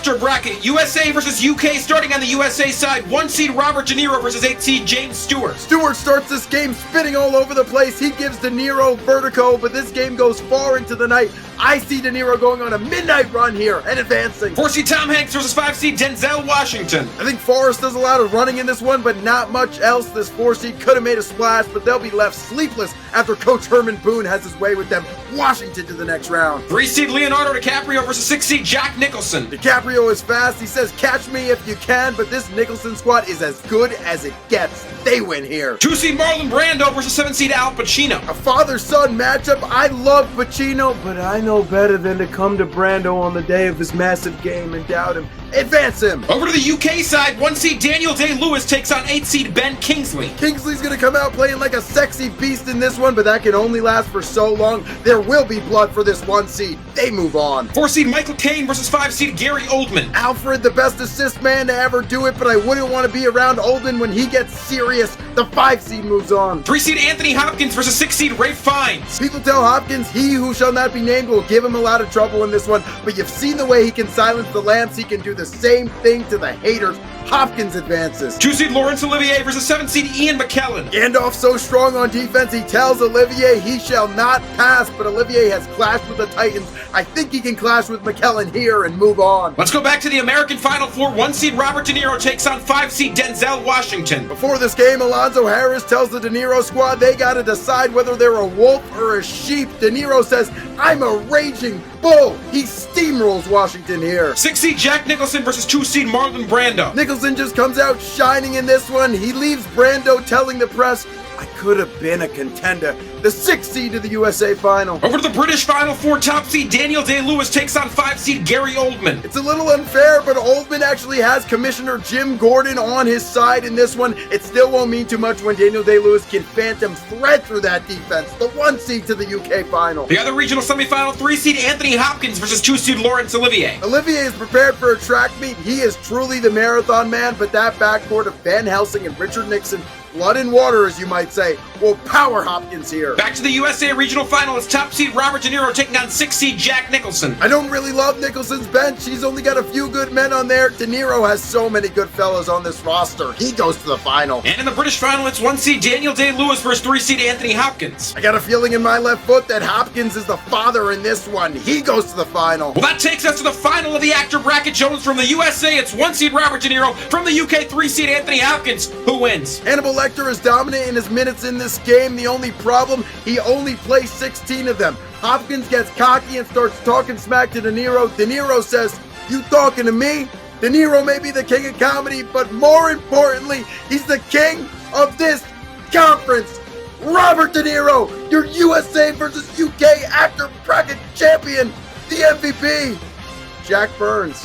actor bracket, USA versus UK. Starting on the USA side, 1 seed Robert De Niro versus 8 seed James Stewart. Stewart starts this game spinning all over the place. He gives De Niro vertigo, but this game goes far into the night. I see De Niro going on a midnight run here and advancing. 4 seed Tom Hanks versus 5 seed Denzel Washington. I think Forrest does a lot of running in this one, but not much else. This 4 seed could have made a splash, but they'll be left sleepless after Coach Herman Boone has his way with them. Washington to the next round. 3 seed Leonardo DiCaprio versus 6 seed Jack Nicholson. DiCaprio is fast. He says, catch me if you can, but this Nicholson squad is as good as it gets. They win here. 2 seed Marlon Brando versus 7 seed Al Pacino. A father-son matchup. I love Pacino, but I know better than to come to Brando on the day of his massive game and doubt him. Advance him. Over to the UK side, 1 seed Daniel Day-Lewis takes on 8 seed Ben Kingsley. Kingsley's gonna come out playing like a sexy beast in this one, but that can only last for so long. There will be blood for this 1 seed. They move on. 4 seed Michael Caine versus 5 seed Gary Oldman. Alfred, the best assist man to ever do it, but I wouldn't want to be around Oldman when he gets serious. The 5 seed moves on. 3 seed Anthony Hopkins versus 6 seed Ralph Fiennes. People tell Hopkins he who shall not be named will give him a lot of trouble in this one, but you've seen the way he can silence the lambs. He can do the same thing to the haters. Hopkins advances. 2 seed Laurence Olivier versus 7 seed Ian McKellen. Gandalf so strong on defense, he tells Olivier he shall not pass, but Olivier has clashed with the Titans. I think he can clash with McKellen here and move on. Let's go back to the American Final Four. 1 seed Robert De Niro takes on 5 seed Denzel Washington. Before this game, Alonzo Harris tells the De Niro squad they gotta decide whether they're a wolf or a sheep. De Niro says, I'm a raging bull. He steamrolls Washington here. 6 seed Jack Nicholson versus 2 seed Marlon Brando. Nicholson just comes out shining in this one. He leaves Brando telling the press, I could have been a contender. The 6th seed to the USA final. Over to the British Final Four, top seed Daniel Day-Lewis takes on 5 seed Gary Oldman. It's a little unfair, but Oldman actually has Commissioner Jim Gordon on his side in this one. It still won't mean too much when Daniel Day-Lewis can phantom thread through that defense. The 1 seed to the UK final. The other regional semifinal, 3 seed Anthony Hopkins versus 2 seed Laurence Olivier. Olivier is prepared for a track meet. He is truly the marathon man, but that backcourt of Van Helsing and Richard Nixon, blood and water, as you might say, will power Hopkins here. Back to the USA regional final. It's top seed Robert De Niro taking on 6 seed Jack Nicholson. I don't really love Nicholson's bench. He's only got a few good men on there. De Niro has so many good fellas on this roster. He goes to the final. And in the British final, it's 1 seed Daniel Day-Lewis versus 3 seed Anthony Hopkins. I got a feeling in my left foot that Hopkins is the father in this one. He goes to the final. Well, that takes us to the final of the actor bracket. Jones from the USA, it's 1 seed Robert De Niro. From the UK, 3 seed Anthony Hopkins. Who wins? Hannibal Lecter is dominant in his minutes in this game. The only problem, he only plays 16 of them. Hopkins gets cocky and starts talking smack to De Niro. De Niro says, you talking to me? De Niro may be the king of comedy, but more importantly, he's the king of this conference. Robert De Niro, your USA versus UK actor bracket champion, the MVP. Jack Burns.